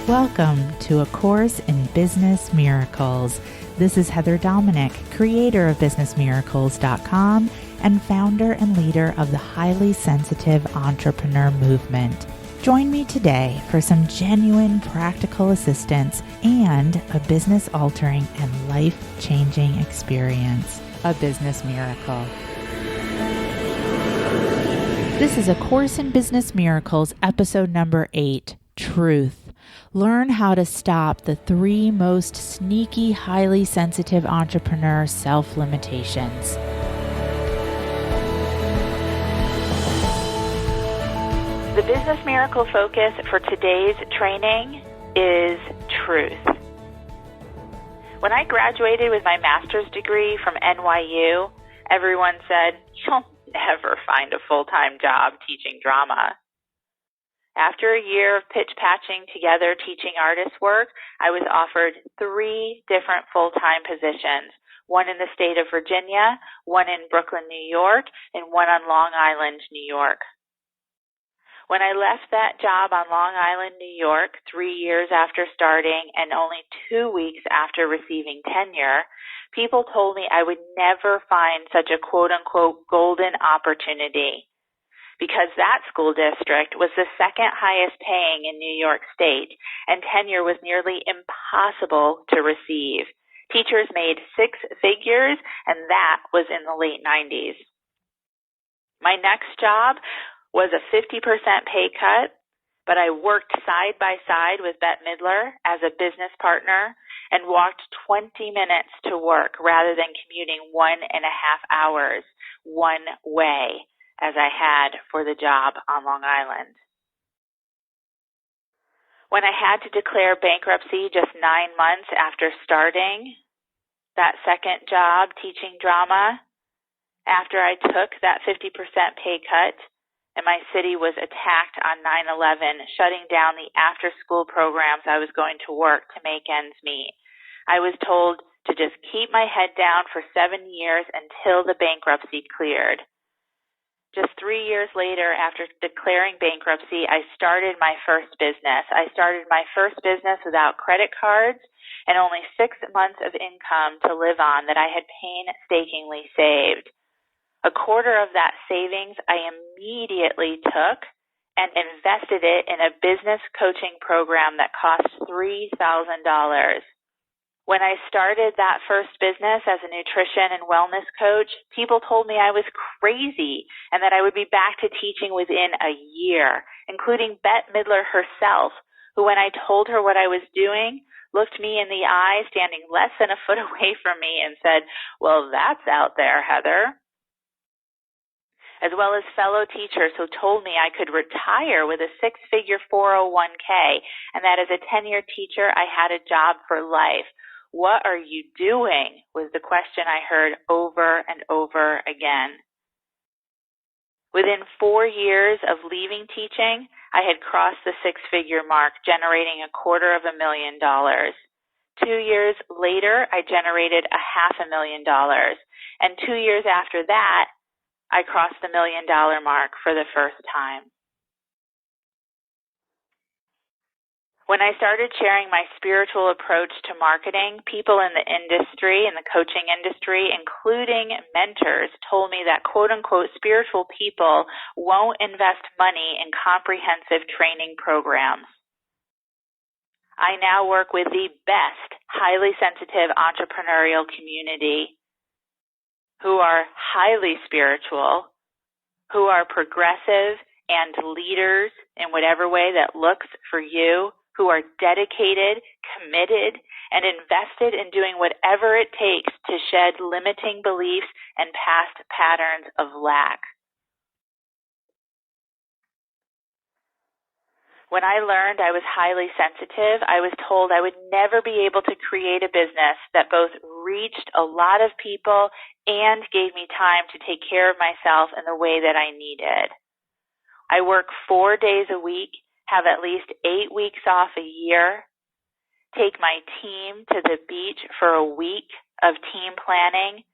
Welcome to A Course in Business Miracles. This is Heather Dominick, creator of BusinessMiracles.com and founder and leader of the highly sensitive entrepreneur movement. Join me today for some genuine practical assistance and a business-altering and life-changing experience, a business miracle. This is A Course in Business Miracles, episode number 8, Truth. Learn how to stop the 3 most sneaky, highly sensitive entrepreneur self-limitations. The business miracle focus for today's training is truth. When I graduated with my master's degree from NYU, everyone said, "You'll never find a full-time job teaching drama." After a year of pitch patching together teaching artist work, I was offered 3 different full-time positions, one in the state of Virginia, one in Brooklyn, New York, and one on Long Island, New York. When I left that job on Long Island, New York, 3 years after starting and only 2 weeks after receiving tenure, people told me I would never find such a quote-unquote golden opportunity, because that school district was the second highest paying in New York State, and tenure was nearly impossible to receive. Teachers made 6 figures, and that was in the late 90s. My next job was a 50% pay cut, but I worked side by side with Bette Midler as a business partner and walked 20 minutes to work rather than commuting 1.5 hours one way, as I had for the job on Long Island. When I had to declare bankruptcy just 9 months after starting that second job teaching drama, after I took that 50% pay cut, and my city was attacked on 9/11, shutting down the after-school programs I was going to work to make ends meet, I was told to just keep my head down for 7 years until the bankruptcy cleared. Just 3 years later, after declaring bankruptcy, I started my first business. I started my first business without credit cards and only 6 months of income to live on that I had painstakingly saved. A quarter of that savings I immediately took and invested it in a business coaching program that cost $3,000. When I started that first business as a nutrition and wellness coach, people told me I was crazy and that I would be back to teaching within a year, including Bette Midler herself, who, when I told her what I was doing, looked me in the eye standing less than a foot away from me and said, "Well, that's out there, Heather." As well as fellow teachers who told me I could retire with a 6-figure 401k and that as a tenured teacher I had a job for life. "What are you doing?" was the question I heard over and over again. Within 4 years of leaving teaching, I had crossed the 6-figure mark, generating $250,000. 2 years later, I generated $500,000. And 2 years after that, I crossed the $1 million mark for the first time. When I started sharing my spiritual approach to marketing, people in the industry, in the coaching industry, including mentors, told me that quote-unquote spiritual people won't invest money in comprehensive training programs. I now work with the best highly sensitive entrepreneurial community who are highly spiritual, who are progressive and leaders in whatever way that looks for you, who are dedicated, committed, and invested in doing whatever it takes to shed limiting beliefs and past patterns of lack. When I learned I was highly sensitive, I was told I would never be able to create a business that both reached a lot of people and gave me time to take care of myself in the way that I needed. I work 4 days a week, have at least 8 weeks off a year, take my team to the beach for a week of team planning,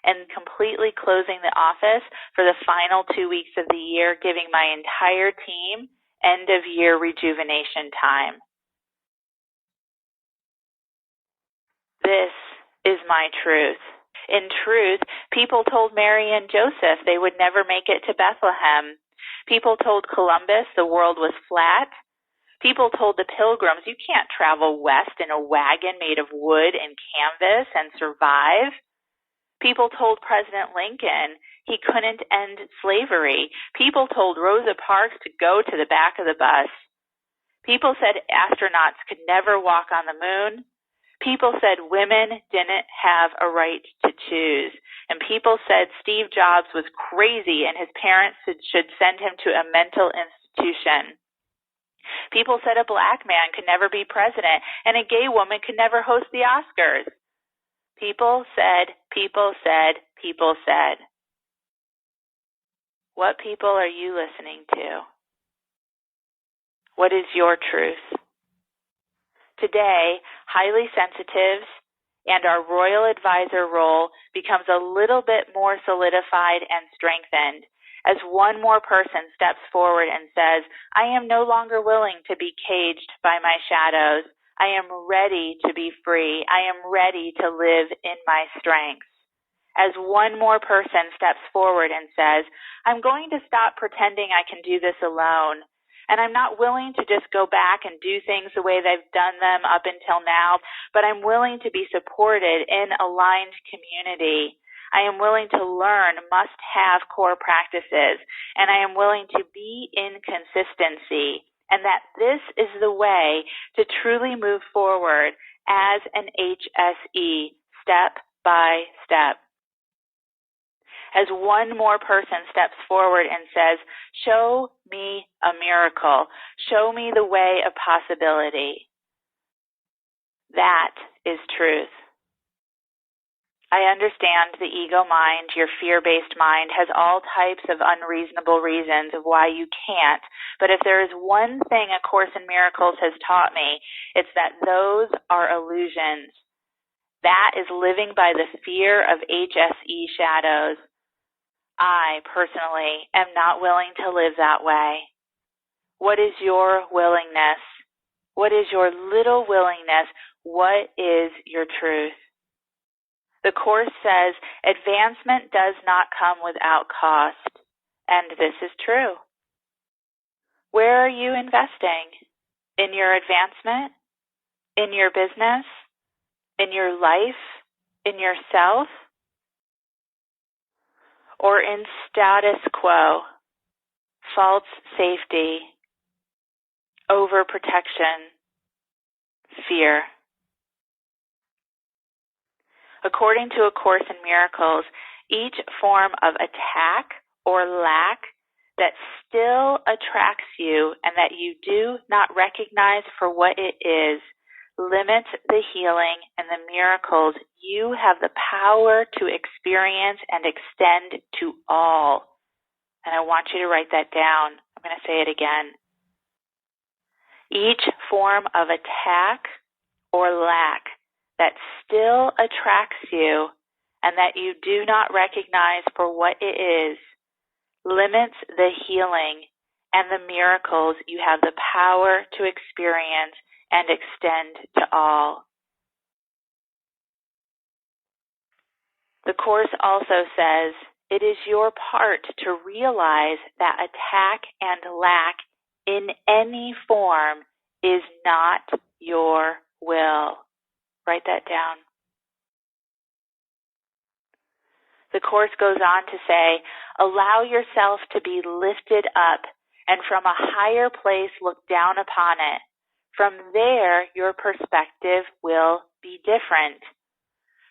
and completely closing the office for the final 2 weeks of the year, giving my entire team end-of-year rejuvenation time. This is my truth. In truth, people told Mary and Joseph they would never make it to Bethlehem. People told Columbus the world was flat. People told the Pilgrims you can't travel west in a wagon made of wood and canvas and survive. People told President Lincoln he couldn't end slavery. People told Rosa Parks to go to the back of the bus. People said astronauts could never walk on the moon. People said women didn't have a right to choose. And people said Steve Jobs was crazy and his parents should send him to a mental institution. People said a black man could never be president and a gay woman could never host the Oscars. People said, people said, people said. What people are you listening to? What is your truth? Today, highly sensitives and our royal advisor role becomes a little bit more solidified and strengthened as one more person steps forward and says, I am no longer willing to be caged by my shadows. I am ready to be free. I am ready to live in my strengths. As one more person steps forward and says, I'm going to stop pretending I can do this alone. And I'm not willing to just go back and do things the way they've done them up until now, but I'm willing to be supported in aligned community. I am willing to learn must-have core practices, and I am willing to be in consistency, and that this is the way to truly move forward as an HSE, step by step. As one more person steps forward and says, show me a miracle. Show me the way of possibility. That is truth. I understand the ego mind, your fear-based mind, has all types of unreasonable reasons of why you can't. But if there is one thing A Course in Miracles has taught me, it's that those are illusions. That is living by the fear of HSE shadows. I, personally, am not willing to live that way. What is your willingness? What is your little willingness? What is your truth? The Course says advancement does not come without cost, and this is true. Where are you investing? In your advancement? In your business? In your life? In yourself? Or in status quo, false safety, overprotection, fear? According to A Course in Miracles, each form of attack or lack that still attracts you and that you do not recognize for what it is limits the healing and the miracles you have the power to experience and extend to all. And I want you to write that down. I'm going to say it again. Each form of attack or lack that still attracts you and that you do not recognize for what it is limits the healing and the miracles you have the power to experience and extend to all. The Course also says it is your part to realize that attack and lack in any form is not your will. Write that down. The Course goes on to say, allow yourself to be lifted up and from a higher place look down upon it. From there, your perspective will be different.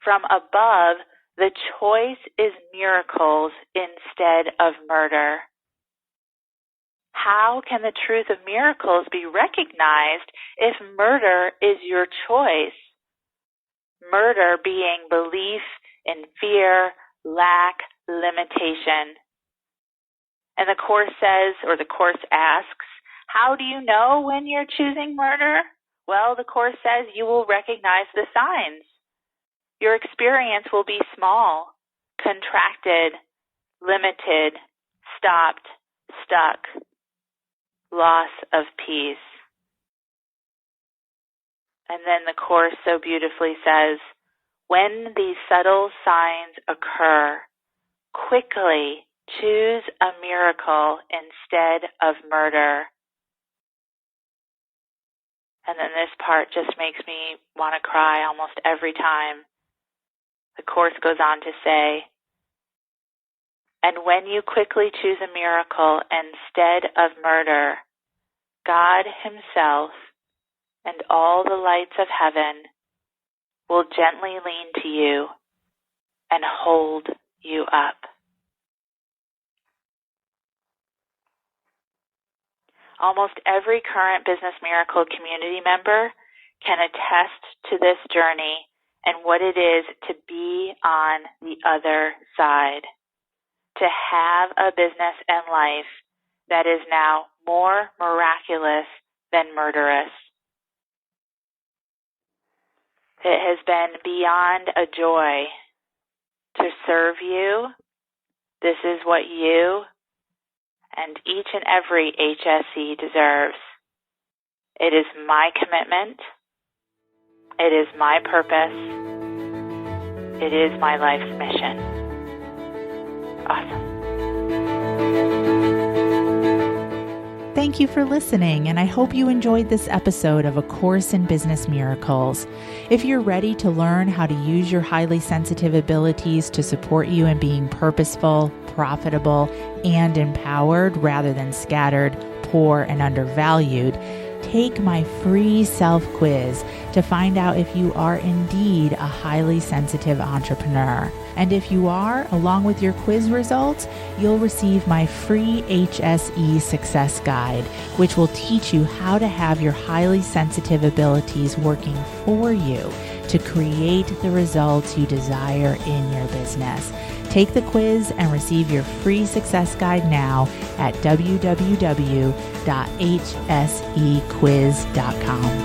From above, the choice is miracles instead of murder. How can the truth of miracles be recognized if murder is your choice? Murder being belief in fear, lack, limitation. And the Course says, or the Course asks, how do you know when you're choosing murder? Well, the Course says you will recognize the signs. Your experience will be small, contracted, limited, stopped, stuck, loss of peace. And then the Course so beautifully says, When these subtle signs occur, quickly choose a miracle instead of murder. And then this part just makes me want to cry almost every time. The Course goes on to say, and when you quickly choose a miracle instead of murder, God Himself and all the lights of heaven will gently lean to you and hold you up. Almost every current Business Miracle community member can attest to this journey and what it is to be on the other side, to have a business and life that is now more miraculous than murderous. It has been beyond a joy to serve you. This is what you and each and every HSE deserves. It is my commitment. It is my purpose. It is my life's mission. Awesome. Thank you for listening, and I hope you enjoyed this episode of A Course in Business Miracles. If you're ready to learn how to use your highly sensitive abilities to support you in being purposeful, profitable, and empowered rather than scattered, poor, and undervalued, take my free self-quiz to find out if you are indeed a highly sensitive entrepreneur. And if you are, along with your quiz results, you'll receive my free HSE Success Guide, which will teach you how to have your highly sensitive abilities working for you to create the results you desire in your business. Take the quiz and receive your free success guide now at www.hsequiz.com.